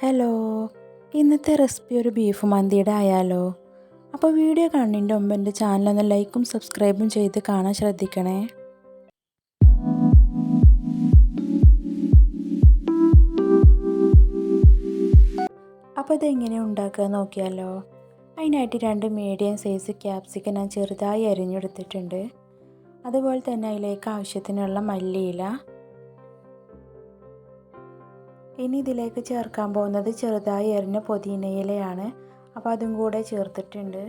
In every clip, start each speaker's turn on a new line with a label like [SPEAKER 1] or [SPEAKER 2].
[SPEAKER 1] Hello, ഇന്നത്തെ recipe ഒരു beef മന്തിയുടെ ആയാലോ? അപ്പോൾ വീഡിയോ കാണുന്നതിൻ്റെ മുമ്പ് എൻ്റെ ചാനലൊന്ന് ലൈക്കും സബ്സ്ക്രൈബും ചെയ്ത് കാണാൻ ശ്രദ്ധിക്കണേ. അപ്പോൾ ഇതെങ്ങനെയാണ് ഉണ്ടാക്കുക നോക്കിയാലോ? അതിനായിട്ട് 2 മീഡിയം സൈസ് ക്യാപ്സിക്കം ഞാൻ ചെറുതായി അരിഞ്ഞെടുത്തിട്ടുണ്ട്. അതുപോലെ തന്നെ അതിലേക്ക് ആവശ്യത്തിനുള്ള മല്ലിയില. ഇനി ഇതിലേക്ക് ചേർക്കാൻ പോകുന്നത് ചെറുതായി അരിഞ്ഞ പുതിനയിലയാണ്. അപ്പോൾ അതും കൂടെ ചേർത്തിട്ടുണ്ട്.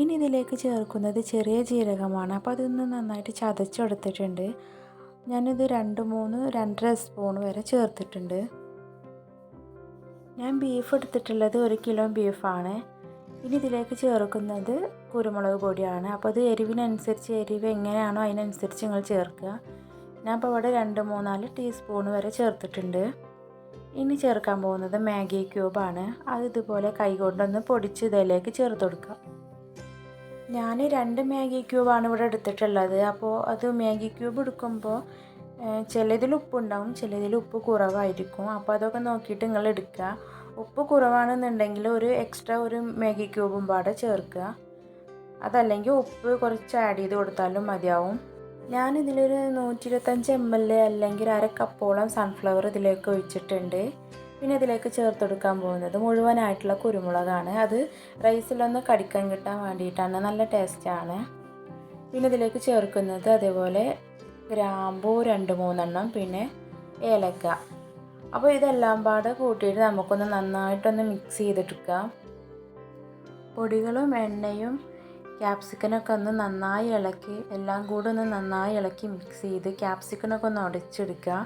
[SPEAKER 1] ഇനി ഇതിലേക്ക് ചേർക്കുന്നത് ചെറിയ ജീരകമാണ്. അപ്പോൾ അതൊന്ന് നന്നായിട്ട് ചതച്ചെടുത്തിട്ടുണ്ട്. ഞാനിത് 2-2.5 സ്പൂൺ വരെ ചേർത്തിട്ടുണ്ട്. ഞാൻ ബീഫ് എടുത്തിട്ടുള്ളത് 1 കിലോ ബീഫാണ്. ഇനി ഇതിലേക്ക് ചേർക്കുന്നത് കുരുമുളക് പൊടിയാണ്. അപ്പോൾ അത് എരിവിനനുസരിച്ച് എരിവ് എങ്ങനെയാണോ അതിനനുസരിച്ച് നിങ്ങൾ ചേർക്കുക. ഞാൻ ഇപ്പോൾ ഇവിടെ 2-3-4 ടീസ്പൂൺ വരെ ചേർത്തിട്ടുണ്ട്. ഇനി ചേർക്കാൻ പോകുന്നത് മാഗി ക്യൂബാണ്. അത് ഇതുപോലെ കൈകൊണ്ടൊന്ന് പൊടിച്ച് ഇതിലേക്ക് ചേർത്ത് കൊടുക്കാം. ഞാൻ 2 മാഗി ക്യൂബാണ് ഇവിടെ എടുത്തിട്ടുള്ളത്. അപ്പോൾ അത് മാഗി ക്യൂബ് എടുക്കുമ്പോൾ ചിലതിൽ ഉപ്പുണ്ടാവും, ചിലതിൽ ഉപ്പ് കുറവായിരിക്കും. അപ്പോൾ അതൊക്കെ നോക്കിയിട്ട് നിങ്ങൾ എടുക്കുക. ഉപ്പ് കുറവാണെന്നുണ്ടെങ്കിൽ എക്സ്ട്രാ ഒരു മാഗി ക്യൂബും പാടെ ചേർക്കുക. അതല്ലെങ്കിൽ ഉപ്പ് കുറച്ച് ആഡ് ചെയ്ത് കൊടുത്താലും മതിയാവും. ഞാനിതിലൊരു 125 ml അല്ലെങ്കിൽ 1/2 കപ്പോളം സൺഫ്ലവർ ഇതിലേക്ക് ഒഴിച്ചിട്ടുണ്ട്. പിന്നെ ഇതിലേക്ക് ചേർത്ത് കൊടുക്കാൻ പോകുന്നത് മുഴുവനായിട്ടുള്ള കുരുമുളകാണ്. അത് റൈസിലൊന്ന് കടിക്കാൻ കിട്ടാൻ വേണ്ടിയിട്ടാണ്, നല്ല ടേസ്റ്റാണ്. പിന്നെ ഇതിലേക്ക് ചേർക്കുന്നത് അതേപോലെ ഗ്രാമ്പൂ 2-3 എണ്ണം, പിന്നെ ഏലക്ക. അപ്പോൾ ഇതെല്ലാം പാടെ കൂട്ടിയിട്ട് നമുക്കൊന്ന് നന്നായിട്ടൊന്ന് മിക്സ് ചെയ്തെടുക്കാം. പൊടികളും എണ്ണയും ക്യാപ്സിക്കനൊക്കെ ഒന്ന് നന്നായി ഇളക്കി, എല്ലാം കൂടെ ഒന്ന് നന്നായി ഇളക്കി മിക്സ് ചെയ്ത് ക്യാപ്സിക്കനൊക്കെ ഒന്ന് ഉടച്ചെടുക്കുക.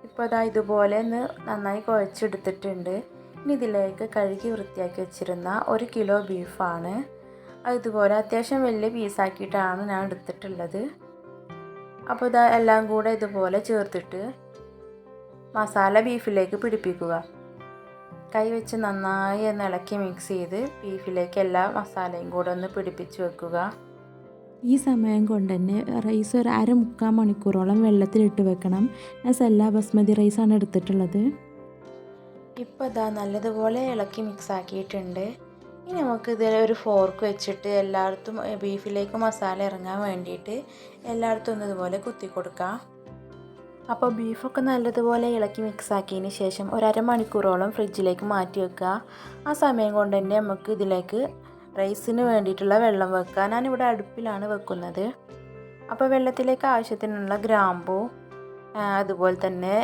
[SPEAKER 1] ഇപ്പോൾ അതാ ഇതുപോലെ ഒന്ന് നന്നായി കുഴച്ചെടുത്തിട്ടുണ്ട്. ഇനി ഇതിലേക്ക് കഴുകി വൃത്തിയാക്കി വെച്ചിരുന്ന 1 കിലോ ബീഫാണ്. അത് ഇതുപോലെ അത്യാവശ്യം വലിയ പീസാക്കിയിട്ടാണ് ഞാൻ എടുത്തിട്ടുള്ളത്. അപ്പോൾ ഇതാ എല്ലാം കൂടെ ഇതുപോലെ ചേർത്തിട്ട് മസാല ബീഫിലേക്ക് പിടിപ്പിക്കുക. കൈ വെച്ച് നന്നായി ഒന്ന് ഇളക്കി മിക്സ് ചെയ്ത് ബീഫിലേക്ക് എല്ലാ മസാലയും കൂടെ ഒന്ന് പിടിപ്പിച്ച് വെക്കുക. ഈ സമയം കൊണ്ട് തന്നെ റൈസ് ഒരു 1/2-3 മണിക്കൂറോളം വെള്ളത്തിലിട്ട് വെക്കണം. ഞാൻ സെല്ല ബസ്മതി റൈസാണ് എടുത്തിട്ടുള്ളത്. ഇപ്പോൾ ഇതാ നല്ലതുപോലെ ഇളക്കി മിക്സ് ആക്കിയിട്ടുണ്ട്. ഇനി നമുക്ക് ഇതിൽ ഒരു ഫോർക്ക് വെച്ചിട്ട് എല്ലായിടത്തും ബീഫിലേക്ക് മസാല ഇറങ്ങാൻ വേണ്ടിയിട്ട് എല്ലായിടത്തും ഒന്ന് ഇതുപോലെ കുത്തി കൊടുക്കാം. അപ്പോൾ ബീഫൊക്കെ നല്ലതുപോലെ ഇളക്കി മിക്സ് ആക്കിയതിന് ശേഷം ഒരു 1/2 മണിക്കൂറോളം ഫ്രിഡ്ജിലേക്ക് മാറ്റി വെക്കുക. ആ സമയം കൊണ്ട് തന്നെ നമുക്ക് ഇതിലേക്ക് റൈസിന് വേണ്ടിയിട്ടുള്ള വെള്ളം വെക്കുക. ഞാനിവിടെ അടുപ്പിലാണ് വെക്കുന്നത്. അപ്പോൾ വെള്ളത്തിലേക്ക് ആവശ്യത്തിനുള്ള ഗ്രാമ്പൂ, അതുപോലെ തന്നെ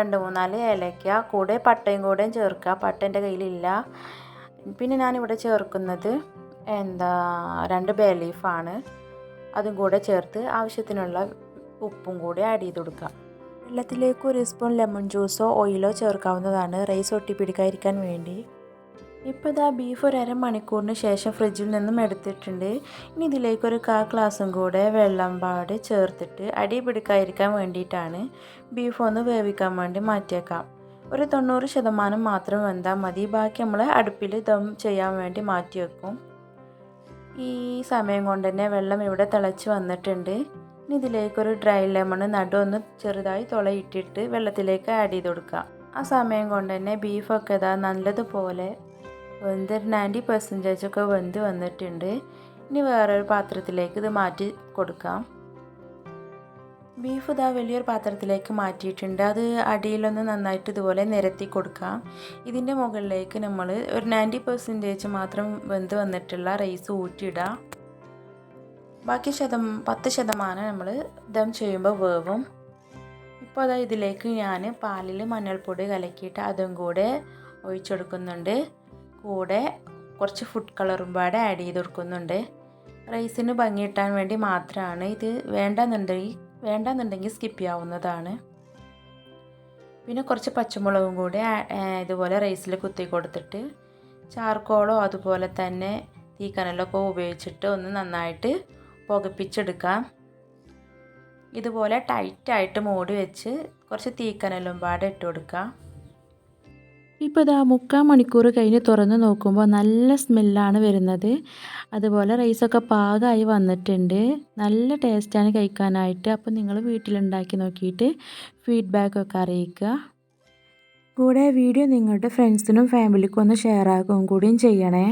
[SPEAKER 1] 2-3-4 ഏലക്ക, കൂടെ പട്ടയും കൂടെയും ചേർക്കുക. പട്ട എൻ്റെ കയ്യിലില്ല. പിന്നെ ഞാനിവിടെ ചേർക്കുന്നത് 2 ബേ ലീഫാണ്. അതും കൂടെ ചേർത്ത് ആവശ്യത്തിനുള്ള ഉപ്പും കൂടി ആഡ് ചെയ്ത് കൊടുക്കുക. വെള്ളത്തിലേക്ക് 1 സ്പൂൺ ലെമൺ ജ്യൂസോ ഓയിലോ ചേർക്കാവുന്നതാണ്, റൈസ് ഒട്ടിപ്പിടിക്കാതിരിക്കാൻ വേണ്ടി. ഇപ്പോൾ ഇതാ ബീഫ് ഒരു 1/2 മണിക്കൂറിന് ശേഷം ഫ്രിഡ്ജിൽ നിന്നും എടുത്തിട്ടുണ്ട്. ഇനി ഇതിലേക്ക് 1/4 ഗ്ലാസും കൂടെ വെള്ളം പാടി ചേർത്തിട്ട് അടി പിടിക്കാതിരിക്കാൻ വേണ്ടിയിട്ടാണ് ബീഫ് ഒന്ന് വേവിക്കാൻ വേണ്ടി മാറ്റിയേക്കാം. ഒരു 90% മാത്രം വെന്താൽ മതി. ബാക്കി നമ്മൾ അടുപ്പിൽ ദം ചെയ്യാൻ വേണ്ടി മാറ്റി വെക്കും. ഈ സമയം കൊണ്ട് തന്നെ വെള്ളം ഇവിടെ തിളച്ച് വന്നിട്ടുണ്ട്. ഇനി ഇതിലേക്കൊരു ഡ്രൈ ലെമൺ നടുവൊന്ന് ചെറുതായി തുളയിട്ടിട്ട് വെള്ളത്തിലേക്ക് ആഡ് ചെയ്ത് കൊടുക്കുക. ആ സമയം കൊണ്ട് തന്നെ ബീഫൊക്കെ ഇതാ നല്ലതുപോലെ വെന്ത് 90% ഒക്കെ വെന്ത് വന്നിട്ടുണ്ട്. ഇനി വേറൊരു പാത്രത്തിലേക്ക് ഇത് മാറ്റി കൊടുക്കാം. ബീഫ് ഇതാ വലിയൊരു പാത്രത്തിലേക്ക് മാറ്റിയിട്ടുണ്ട്. അത് അടിയിലൊന്ന് നന്നായിട്ട് ഇതുപോലെ നിരത്തി കൊടുക്കാം. ഇതിൻ്റെ മുകളിലേക്ക് നമ്മൾ ഒരു 90% മാത്രം വെന്ത് വന്നിട്ടുള്ള റൈസ് ഊറ്റിയിടാം. ബാക്കി 10% നമ്മൾ ദം ചെയ്യുമ്പോൾ വേവും. ഇപ്പോൾ അതാ ഇതിലേക്ക് ഞാൻ പാലിൽ മഞ്ഞൾപ്പൊടി കലക്കിയിട്ട് അതും കൂടെ ഒഴിച്ചെടുക്കുന്നുണ്ട്. കൂടെ കുറച്ച് ഫുഡ് കളറും പാടെ ആഡ് ചെയ്ത് കൊടുക്കുന്നുണ്ട്. റൈസിന് ഭംഗി കിട്ടാൻ വേണ്ടി മാത്രമാണ് ഇത്. വേണ്ടെന്നുണ്ടെങ്കിൽ സ്കിപ്പ് ചെയ്യാവുന്നതാണ്. പിന്നെ കുറച്ച് പച്ചമുളകും കൂടി ഇതുപോലെ റൈസിൽ കുത്തി കൊടുത്തിട്ട് ചാർക്കോളോ അതുപോലെ തന്നെ തീക്കനലൊക്കെ ഉപയോഗിച്ചിട്ട് ഒന്ന് നന്നായിട്ട് പുകപ്പിച്ചെടുക്കാം. ഇതുപോലെ ടൈറ്റായിട്ട് മൂടി വെച്ച് കുറച്ച് തീക്കനലും പാടെ ഇട്ട് കൊടുക്കാം. ഇപ്പോൾ ഇതാ 3/4 മണിക്കൂർ കഴിഞ്ഞ് തുറന്ന് നോക്കുമ്പോൾ നല്ല സ്മെല്ലാണ് വരുന്നത്. അതുപോലെ റൈസൊക്കെ പാകമായി വന്നിട്ടുണ്ട്. നല്ല ടേസ്റ്റാണ് കഴിക്കാനായിട്ട്. അപ്പോൾ നിങ്ങൾ വീട്ടിലുണ്ടാക്കി നോക്കിയിട്ട് ഫീഡ്ബാക്കൊക്കെ അറിയിക്കുക. കൂടെ വീഡിയോ നിങ്ങളുടെ ഫ്രണ്ട്സിനും ഫാമിലിക്കും ഒന്ന് ഷെയർ ആക്കുകയും കൂടിയും ചെയ്യണേ.